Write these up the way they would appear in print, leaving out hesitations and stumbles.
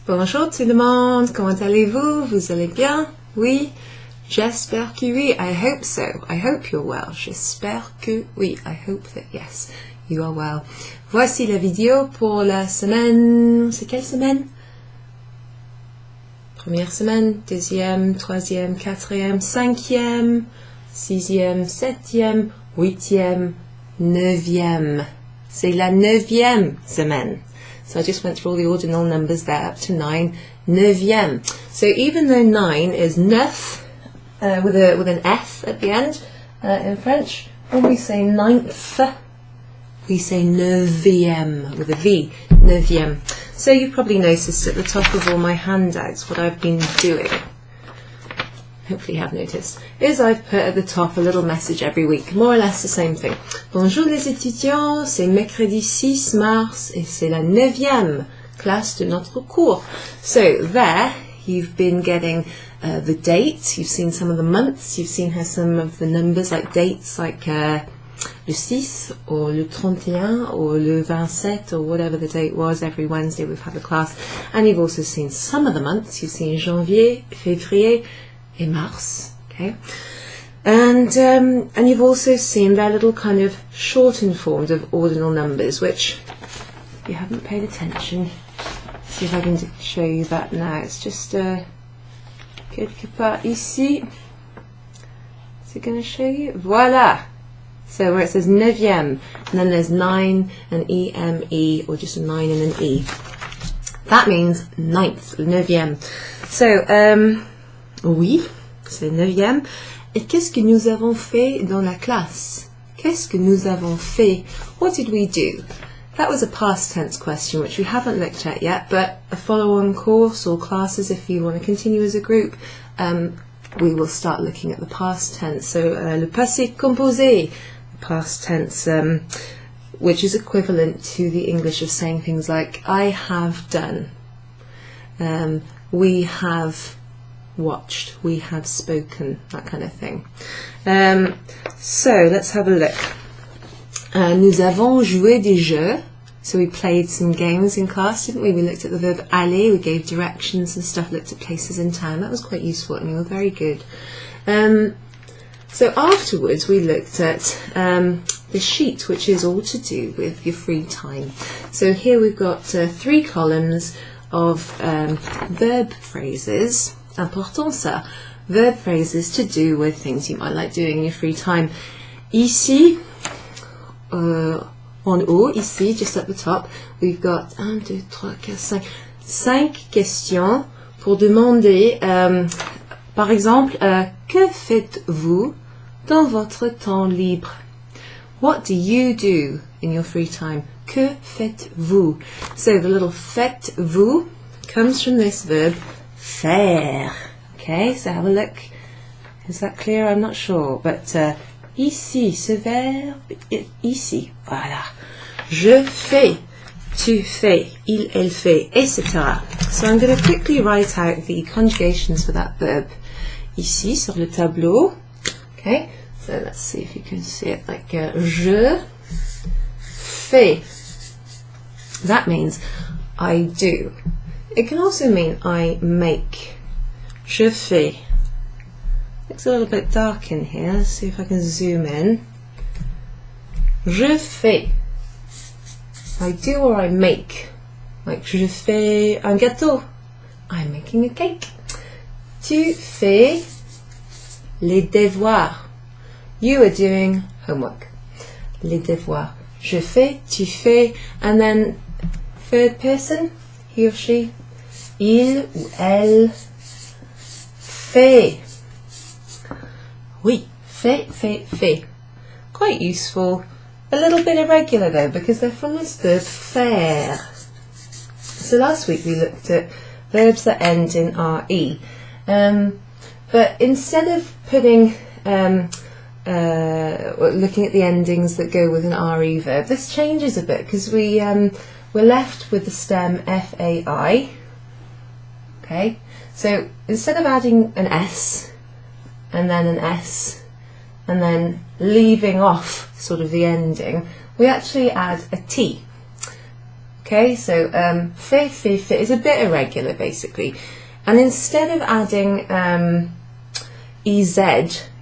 Bonjour tout le monde, comment allez-vous? Vous allez bien? Oui? J'espère que oui. I hope so. I hope you're well. J'espère que oui. I hope that yes, you are well. Voici la vidéo pour la semaine... C'est quelle semaine? Première semaine, deuxième, troisième, quatrième, cinquième, sixième, septième, huitième, neuvième. C'est la neuvième semaine. So I just went through all the ordinal numbers there up to 9, neuvième. So even though 9 is neuf, with an F at the end in French, when we say ninth, we say neuvième with a V, neuvième. So you've probably noticed at the top of all my handouts what I've been doing. Hopefully you have noticed, is I've put at the top a little message every week, more or less the same thing. Bonjour les étudiants, c'est mercredi 6 mars et c'est la 9e classe de notre cours. So there you've been getting the dates, you've seen some of the months, you've seen how some of the numbers like dates like le 6 or le 31 or le 27 or whatever the date was. Every Wednesday we've had a class, and you've also seen some of the months. You've seen janvier, février et mars, okay, and you've also seen their little kind of shortened forms of ordinal numbers, which if you haven't paid attention, see if I can show you that now. It's just quelque part ici. Is it going to show you? Voila. So where it says neuvième, and then there's 9 and E-M-E, or just a 9 and an E. That means ninth, neuvième. So, oui, c'est neuvième. Et qu'est-ce que nous avons fait dans la classe? Qu'est-ce que nous avons fait? What did we do? That was a past tense question, which we haven't looked at yet, but a follow-on course or classes, if you want to continue as a group, we will start looking at the past tense. So, le passé composé, past tense, which is equivalent to the English of saying things like, I have done, we have watched, we have spoken, that kind of thing. So let's have a look. Nous avons joué des jeux. So we played some games in class, didn't we? We looked at the verb aller, we gave directions and stuff, looked at places in town. That was quite useful and you were very good. So afterwards we looked at the sheet, which is all to do with your free time. So here we've got 3 columns of verb phrases. Important ça. Verb phrases to do with things you might like doing in your free time. Ici, en haut, ici, just at the top, we've got 1, 2, 3, 4, 5 questions pour demander, par exemple, que faites-vous dans votre temps libre? What do you do in your free time? Que faites-vous? So the little faites-vous comes from this verb faire. Okay, so have a look. Is that clear? I'm not sure, but ici, ce verbe, ici, voilà. Je fais, tu fais, il, elle fait, etc. So I'm going to quickly write out the conjugations for that verb. Ici, sur le tableau. Okay, so let's see if you can see it like je fais. That means I do. It can also mean I make. Je fais. Looks a little bit dark in here. Let's see if I can zoom in. Je fais. I do or I make. Like je fais un gâteau. I'm making a cake. Tu fais les devoirs. You are doing homework. Les devoirs. Je fais, tu fais, and then third person, he or she, il ou elle, fait. Oui, fait, fait, fait. Quite useful. A little bit irregular though, because they're from this verb faire. So last week we looked at verbs that end in re. But instead of putting, looking at the endings that go with an re verb, this changes a bit because we're left with the stem fai. Okay, so instead of adding an s and then an s and then leaving off sort of the ending, we actually add a t. Okay, so fait, fait is a bit irregular basically. And instead of adding EZ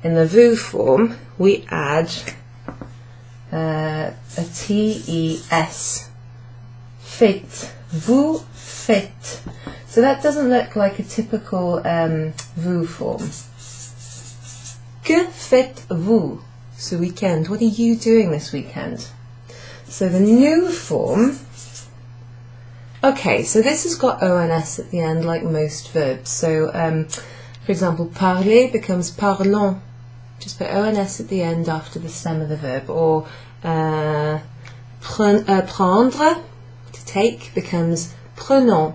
in the vous form, we add a TES. Faites. Vous faites. So that doesn't look like a typical vous form. Que faites-vous ce weekend? What are you doing this weekend? So the nous form, okay, so this has got ONS at the end like most verbs. So for example, parler becomes parlons. Just put ONS at the end after the stem of the verb. Or prendre, to take, becomes prenons,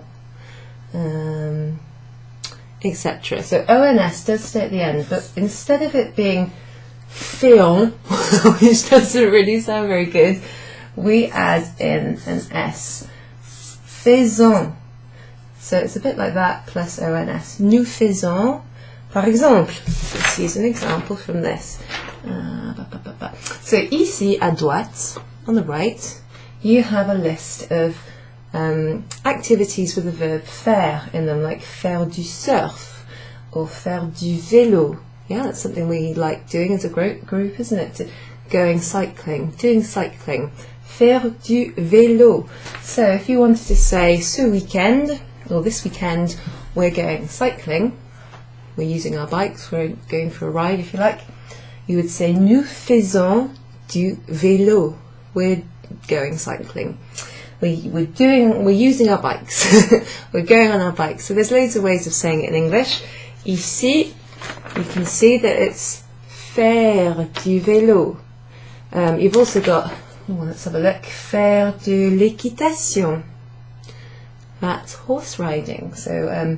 etc. So ONS does stay at the end, but instead of it being féons, which doesn't really sound very good, we add in an S. Faison. So it's a bit like that plus ONS. Nous faisons. Par exemple, let's use an example from this. So ici, à droite, on the right, you have a list of activities with the verb faire in them, like faire du surf or faire du vélo. Yeah, that's something we like doing as a group, isn't it? Going cycling, doing cycling. Faire du vélo. So if you wanted to say ce weekend, or this weekend, we're going cycling, we're using our bikes, we're going for a ride if you like, you would say nous faisons du vélo. We're going cycling. We're using our bikes. We're going on our bikes. So there's loads of ways of saying it in English. Ici, you can see that it's faire du vélo. You've also got, let's have a look, faire de l'équitation. That's horse riding. So,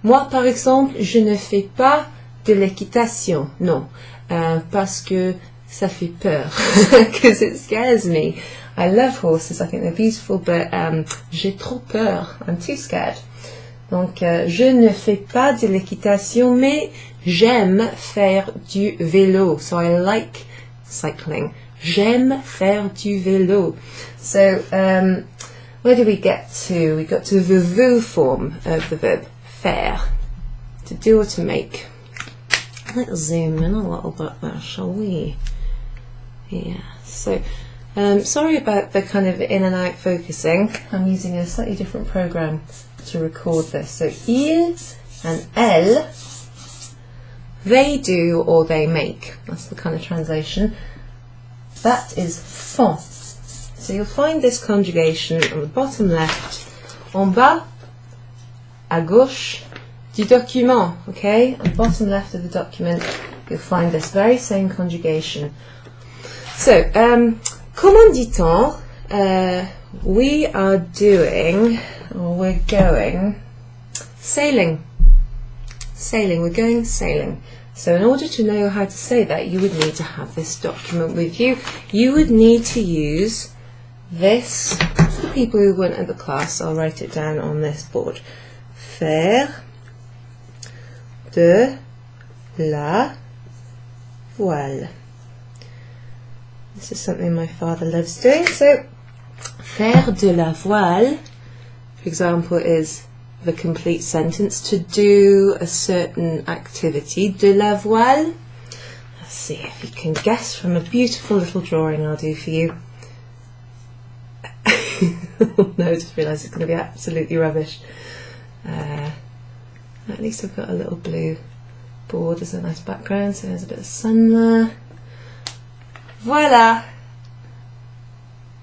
moi, par exemple, je ne fais pas de l'équitation. Non, parce que ça fait peur. Because it scares me. I love horses. I think they're beautiful, but j'ai trop peur. I'm too scared. Donc, je ne fais pas de l'équitation, mais j'aime faire du vélo. So I like cycling. J'aime faire du vélo. So, where do we get to? We got to the vous form of the verb faire. To do or to make. Let's zoom in a little bit there, shall we? Yeah, so sorry about the kind of in and out focusing. I'm using a slightly different program to record this. So ils and elles, they do or they make. That's the kind of translation. That is font. So you'll find this conjugation on the bottom left, en bas, à gauche du document, okay? On the bottom left of the document, you'll find this very same conjugation. So, comment dit-on? We are doing, or we're going, sailing. Sailing, we're going sailing. So in order to know how to say that, you would need to have this document with you. You would need to use this. For the people who weren't at the class, I'll write it down on this board. Faire de la voile. This is something my father loves doing. So, faire de la voile, for example, is the complete sentence, to do a certain activity. De la voile. Let's see if you can guess from a beautiful little drawing I'll do for you. No, I just realised it's going to be absolutely rubbish. At least I've got a little blue board as a nice background, so there's a bit of sun there. Voilà!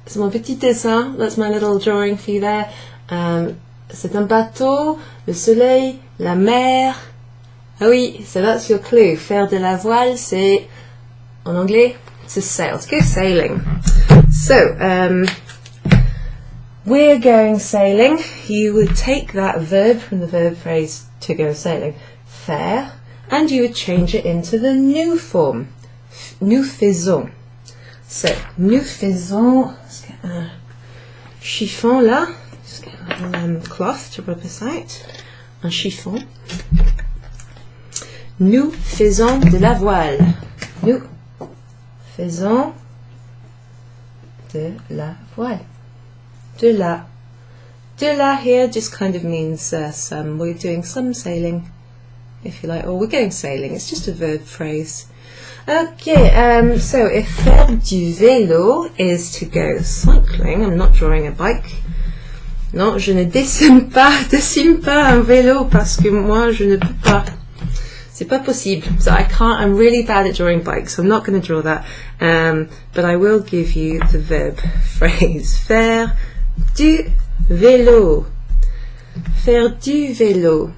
C'est mon petit dessin, that's my little drawing for you there. C'est un bateau, le soleil, la mer. Ah oui, so that's your clue. Faire de la voile, c'est, en anglais, to sail, to go sailing. So, we're going sailing. You would take that verb from the verb phrase to go sailing, faire, and you would change it into the nous form. Nous faisons. So, nous faisons, let's get a chiffon là. Just get a little cloth to rub this out. Un chiffon. Nous faisons de la voile. Nous faisons de la voile. De la De la here just kind of means some. We're doing some sailing, if you like, or we're going sailing. It's just a verb phrase. Okay, so if faire du vélo is to go cycling, I'm not drawing a bike. Non, je ne dessine pas un vélo parce que moi je ne peux pas. C'est pas possible. So I can't, I'm really bad at drawing bikes, so I'm not going to draw that. But I will give you the verb phrase. Faire du vélo. Faire du vélo.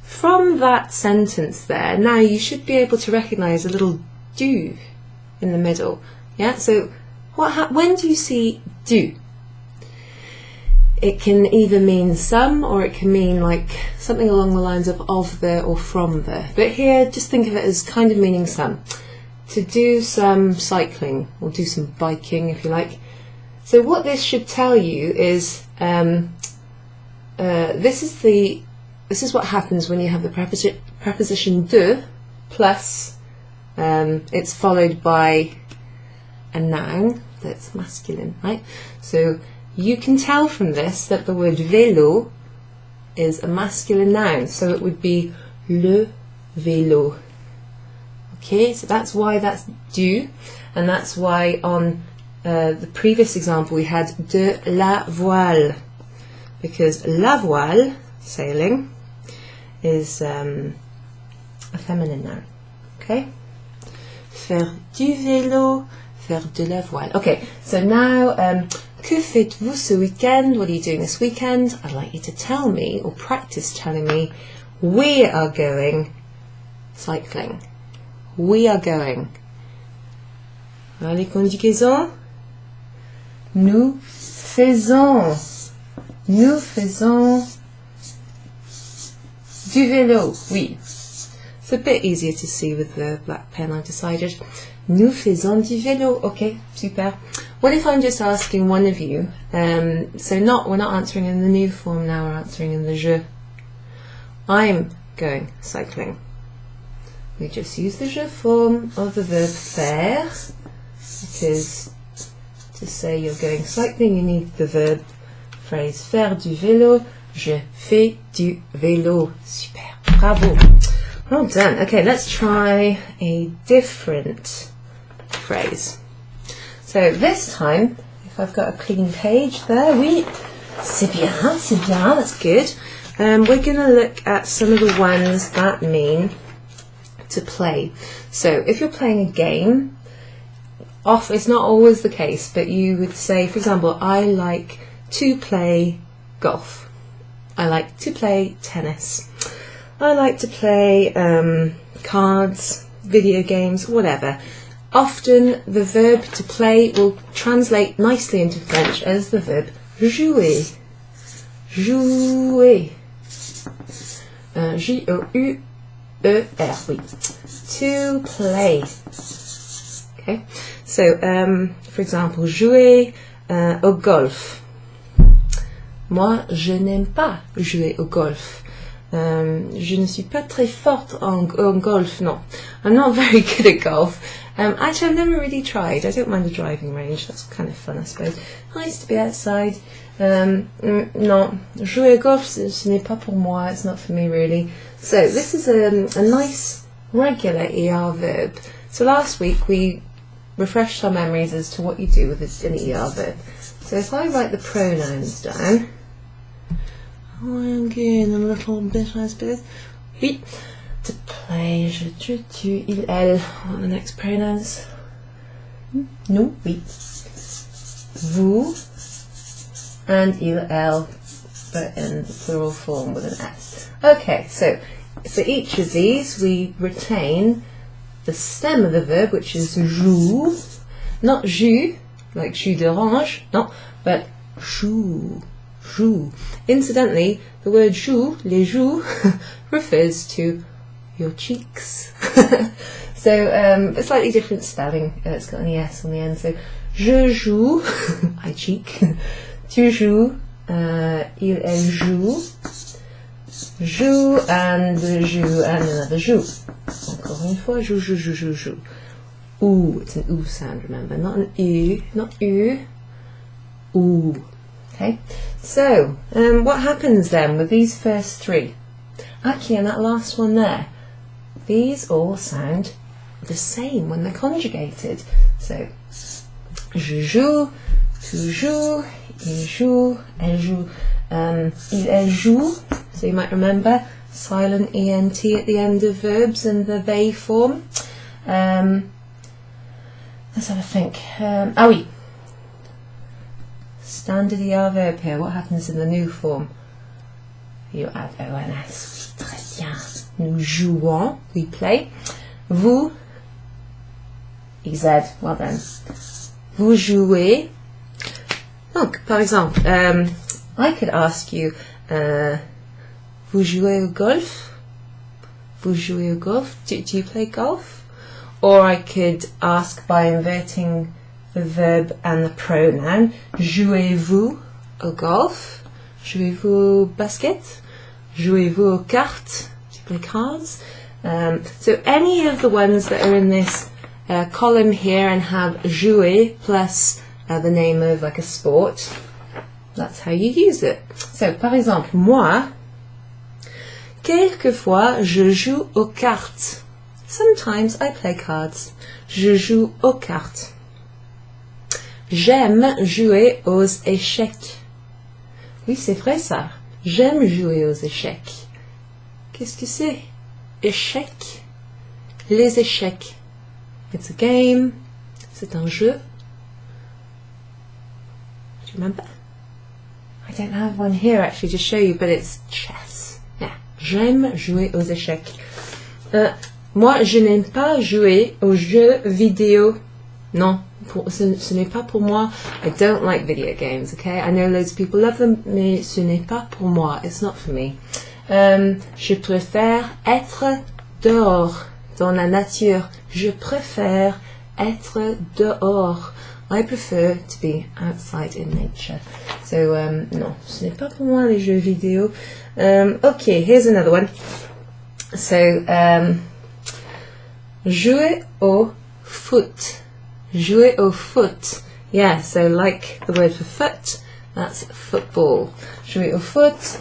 From that sentence there, now you should be able to recognise a little du in the middle. Yeah, so when do you see du? It can either mean some, or it can mean like something along the lines of the or from the. But here, just think of it as kind of meaning some. To do some cycling, or do some biking if you like. So what this should tell you is this is what happens when you have the preposition de plus it's followed by a noun that's masculine, right? So you can tell from this that the word vélo is a masculine noun, so it would be le vélo. Okay, so that's why that's du, and that's why on the previous example we had de la voile, because la voile, sailing, is a feminine noun. Okay? Faire du vélo, faire de la voile. Okay, so now, que faites-vous ce weekend? What are you doing this weekend? I'd like you to tell me, or practice telling me, we are going cycling. We are going. Les conjugations. Nous faisons. Nous faisons du vélo, oui. It's a bit easier to see with the black pen, I've decided. Nous faisons du vélo. Okay, super. What if I'm just asking one of you? So we're not answering in the new form now, we're answering in the je. I'm going cycling. We just use the je form of the verb faire, because to say you're going cycling you need the verb phrase faire du vélo. Je fais du vélo. Super. Bravo. Well done. Okay, let's try a different phrase. So this time, if I've got a clean page there, oui, c'est bien, that's good. We're going to look at some of the ones that mean to play. So if you're playing a game, it's not always the case, but you would say, for example, I like to play golf. I like to play tennis. I like to play cards, video games, whatever. Often the verb to play will translate nicely into French as the verb jouer. Jouer. J-O-U-E-R, oui. To play. Okay. So, for example, jouer au golf. Moi, je n'aime pas jouer au golf. Je ne suis pas très forte en golf, no. I'm not very good at golf. Actually, I've never really tried. I don't mind the driving range. That's kind of fun, I suppose. Nice to be outside. Non, jouer au golf, ce n'est pas pour moi. It's not for me, really. So, this is a nice, regular ER verb. So last week, we refreshed our memories as to what you do with an ER verb. So if I write the pronouns down, I'm getting a little bit, I suppose. Oui. To play, je, tu, il, elle. What are the next pronouns? Nous, oui. Vous, and il, elle, but in the plural form with an S. Okay, so for each of these we retain the stem of the verb, which is joue, not jus, like jus d'orange, no, but joue, joue. Incidentally, the word joue, les joues, refers to your cheeks. So a slightly different spelling. It's got an ES on the end. So je joue, I cheek. Tu joues, il, elle joue. Joue and another joue. Encore une fois, joue, joue, joue, joue, joue. Ooh, it's an oo sound, remember, not an u, not u, ooh. Okay, so what happens then with these first three? Actually, and that last one there, these all sound the same when they're conjugated. So, je joue, tu joues, il joue, elle joue, elle joue. So you might remember silent ENT at the end of verbs in the they form. Let's have a think. Ah oui. Standard ER verb here. What happens in the new form? You add ONS. Très bien. Nous jouons. We play. Vous. EZ. Well done. Vous jouez. Donc, par exemple, I could ask you, vous jouez au golf? Vous jouez au golf? Do you play golf? Or I could ask by inverting the verb and the pronoun. Jouez-vous au golf? Jouez-vous au basket? Jouez-vous aux cartes? Do you play cards? So any of the ones that are in this column here and have jouer plus the name of like a sport, that's how you use it. So, par exemple, moi, quelquefois je joue aux cartes. Sometimes I play cards. Je joue aux cartes. J'aime jouer aux échecs. Oui, c'est vrai ça. J'aime jouer aux échecs. Qu'est-ce que c'est? Échecs. Les échecs. It's a game. C'est un jeu. Do you remember? I don't have one here actually to show you, but it's chess. Yeah. J'aime jouer aux échecs. Moi, je n'aime pas jouer aux jeux vidéo. Non, ce n'est pas pour moi. I don't like video games, okay? I know loads of people love them, mais ce n'est pas pour moi. It's not for me. Je préfère être dehors, dans la nature. Je préfère être dehors. I prefer to be outside in nature. So, non, ce n'est pas pour moi les jeux vidéo. Okay, here's another one. So, jouer au foot. Jouer au foot. Yeah, so like the word for foot, that's football. Jouer au foot.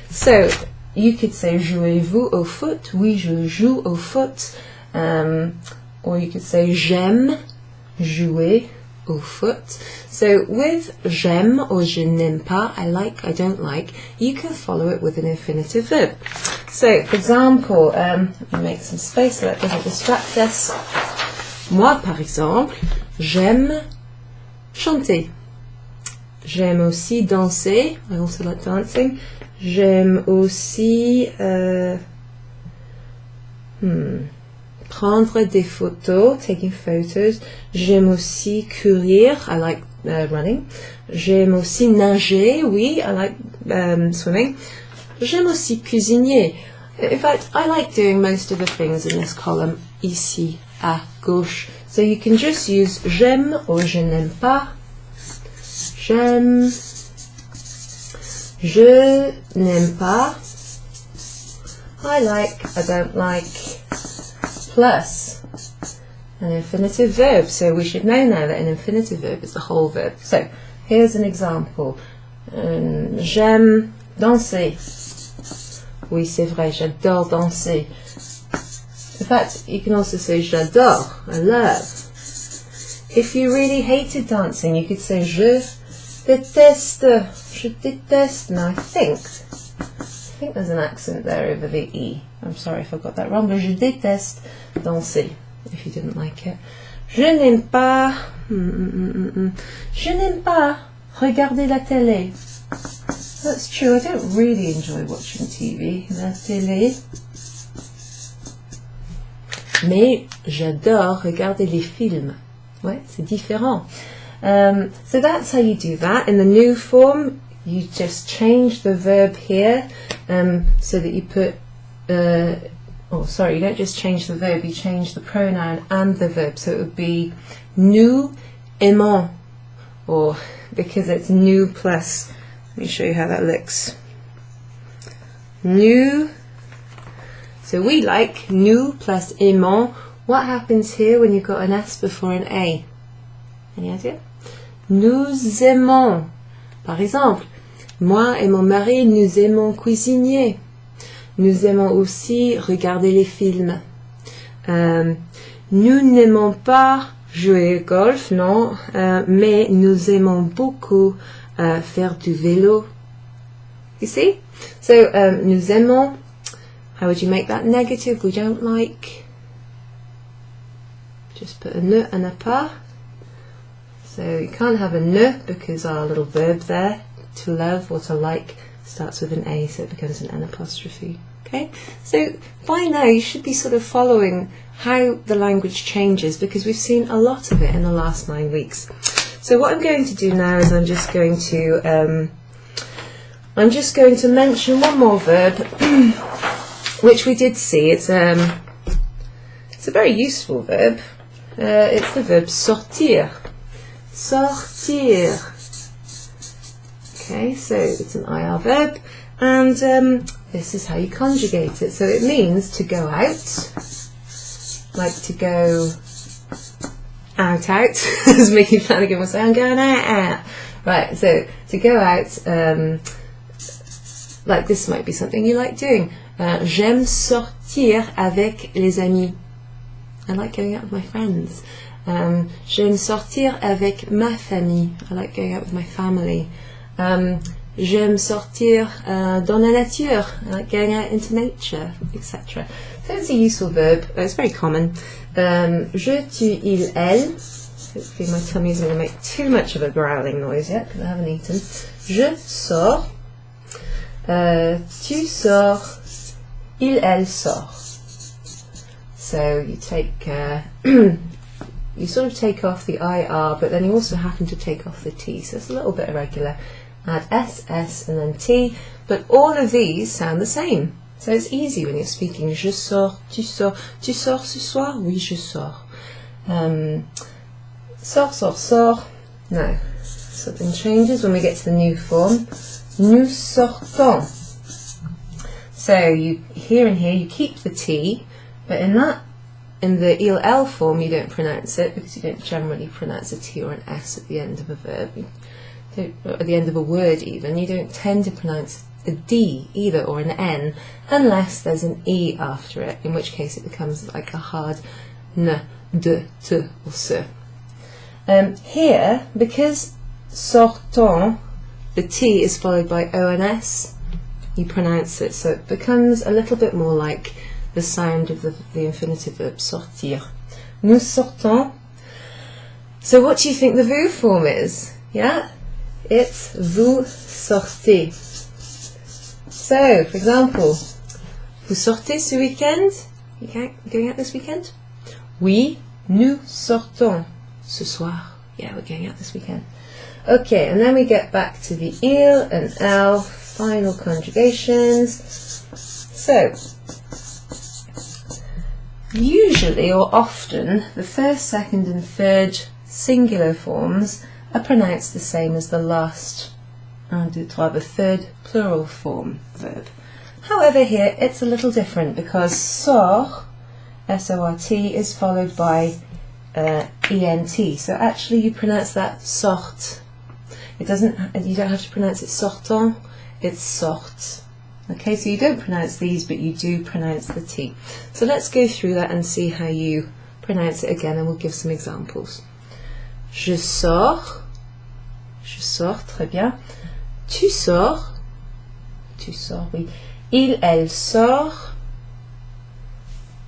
So, you could say jouez-vous au foot? Oui, je joue au foot. Or you could say j'aime jouer au foot. So with j'aime or je n'aime pas, I like, I don't like, you can follow it with an infinitive verb. So, for example, let me make some space so that doesn't distract us. Moi, par exemple, j'aime chanter. J'aime aussi danser. I also like dancing. J'aime aussi prendre des photos, taking photos. J'aime aussi courir. I like running. J'aime aussi nager. Oui, I like swimming. J'aime aussi cuisiner. In fact, I like doing most of the things in this column ici à gauche. So you can just use j'aime or je n'aime pas. J'aime. Je n'aime pas. I like, I don't like. Plus an infinitive verb. So we should know now that an infinitive verb is the whole verb. So here's an example. J'aime danser. Oui, c'est vrai, j'adore danser. In fact, you can also say j'adore, I love. If you really hated dancing, you could say je déteste. Je déteste. Now I think there's an accent there over the E. I'm sorry if I got that wrong, but je déteste danser, if you didn't like it. Je n'aime pas. Je n'aime pas regarder la télé. That's true, I don't really enjoy watching TV, la télé. Mais j'adore regarder les films. Ouais, c'est différent. So that's how you do that. In the new form, you just change the verb here so that you put, oh sorry, you don't just change the verb, you change the pronoun and the verb. So it would be nous aimons, or because it's nous plus, let me show you how that looks. Nous, so we like nous plus aimons. What happens here when you've got an S before an A? Any idea? Nous aimons. Par exemple, moi et mon mari, nous aimons cuisiner. Nous aimons aussi regarder les films. Nous n'aimons pas jouer au golf, non, mais nous aimons beaucoup faire du vélo. You see? So, nous aimons, how would you make that negative? We don't like. Just put a ne and a pas. So you can't have a ne because our little verb there, to love or to like, starts with an A, so it becomes an apostrophe. Okay? So by now you should be sort of following how the language changes, because we've seen a lot of it in the last 9 weeks. So what I'm going to do now is I'm just going to mention one more verb which we did see. It's a very useful verb. It's the verb sortir. Sortir. Okay, so it's an IR verb, and this is how you conjugate it. So it means to go out, like to go out, as Mickey Flanagan would say, I'm going out. Right, so to go out, like this might be something you like doing. J'aime sortir avec les amis. I like going out with my friends. J'aime sortir avec ma famille. I like going out with my family. J'aime sortir dans la nature. I like going out into nature, etc. So it's a useful verb. It's very common. Je, tu, il, elle. Hopefully my tummy isn't going to make too much of a growling noise yet because I haven't eaten. Je sors. Tu sors. Il, elle sort. So you take, you sort of take off the IR, but then you also happen to take off the T, so it's a little bit irregular. Add S, and then T, but all of these sound the same. So it's easy when you're speaking. Je sors, tu sors ce soir? Oui, je sors. Sors. No, something changes when we get to the new form. Nous sortons. So you here and here you keep the T, but in the il, elle form you don't pronounce it, because you don't generally pronounce a T or an S at the end of a verb. Or at the end of a word even. You don't tend to pronounce a D either, or an N, unless there's an E after it, in which case it becomes like a hard N, D, T, or S. Here, because sortons, the T is followed by O and S, you pronounce it, so it becomes a little bit more like the sound of the infinitive verb sortir. Nous sortons. So what do you think the vous form is? Yeah? It's vous sortez. So, for example, vous sortez ce week-end? You going out this weekend? Oui, nous sortons ce soir. Yeah, we're going out this weekend. Okay, and then we get back to the il and elle, final conjugations. So, usually or often, the first, second and third singular forms are pronounced the same as the last, the third plural form verb. However, here it's a little different, because sort, S-O-R-T, is followed by E-N-T. So actually you pronounce that sort. You don't have to pronounce it sortant, it's sort. Okay, so you don't pronounce these, but you do pronounce the T. So let's go through that and see how you pronounce it again, and we'll give some examples. Je sors, très bien. Tu sors, oui. Il, elle sort,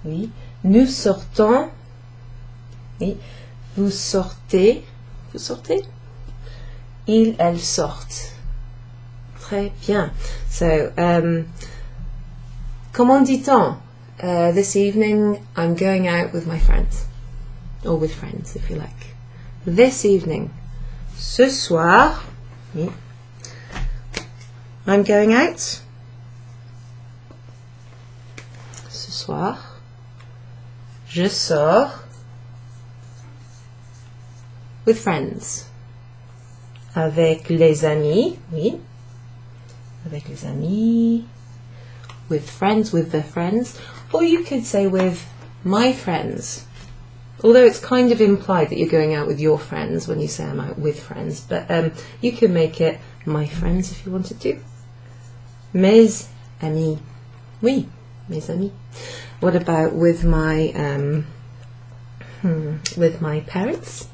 oui. Nous sortons, oui. Vous sortez, Il, elle sortent. Très bien. So, comment dit-on? This evening I'm going out with my friends. Or with friends, if you like. This evening. Ce soir, oui. I'm going out. Ce soir. Je sors. With friends. Avec les amis, oui. Avec les amis. With friends, with the friends. Or you could say with my friends. Although it's kind of implied that you're going out with your friends when you say I'm out with friends. But you can make it my friends if you wanted to. Mes amis. Oui, mes amis. What about with my parents?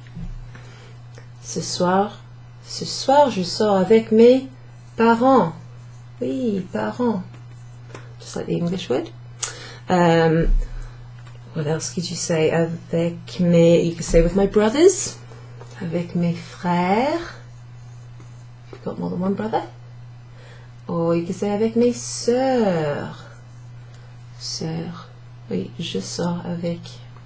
Ce soir je sors avec mes parents. Oui, parents. Just like the English word. What else could you say? Avec mes, you could say with my brothers. Avec mes frères. You've got more than one brother. Or you could say avec mes sœurs. Sœurs. Oui, je sors avec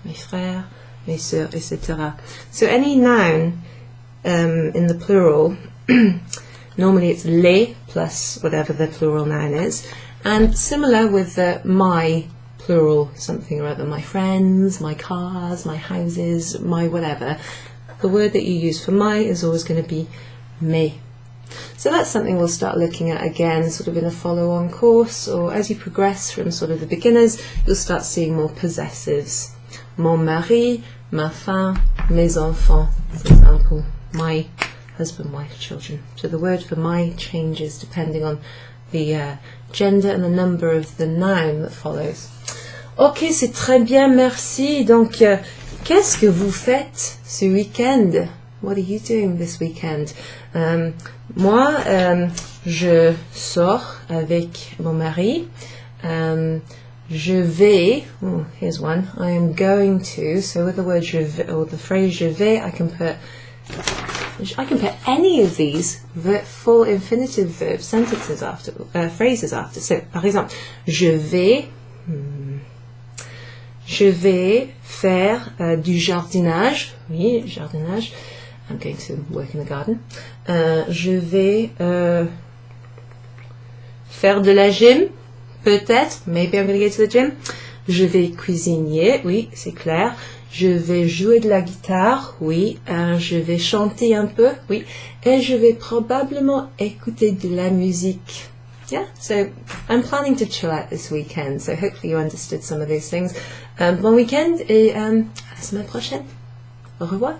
mes frères, mes sœurs, etc. So any noun in the plural, normally it's les plus whatever the plural noun is. And similar with the my plural something or other, my friends, my cars, my houses, my whatever. The word that you use for my is always going to be mes. So that's something we'll start looking at again sort of in a follow-on course, or as you progress from sort of the beginners, you'll start seeing more possessives. Mon mari, ma femme, mes enfants, for example, my husband, wife, children. So the word for my changes depending on the gender and the number of the noun that follows. Ok, c'est très bien, merci. Donc, qu'est-ce que vous faites ce week-end? What are you doing this weekend? Moi, je sors avec mon mari. Je vais, oh, here's one, I am going to, so with the word je vais, or the phrase je vais, I can put any of these full infinitive verb sentences after, phrases after. So, par exemple, je vais faire du jardinage. Oui, jardinage. I'm going to work in the garden. Je vais faire de la gym. Peut-être. Maybe I'm going to go to the gym. Je vais cuisiner. Oui, c'est clair. Je vais jouer de la guitare. Oui. Je vais chanter un peu. Oui. Et je vais probablement écouter de la musique. Yeah, so I'm planning to chill out this weekend, so hopefully you understood some of these things. Bon week-end et à la semaine prochaine. Au revoir.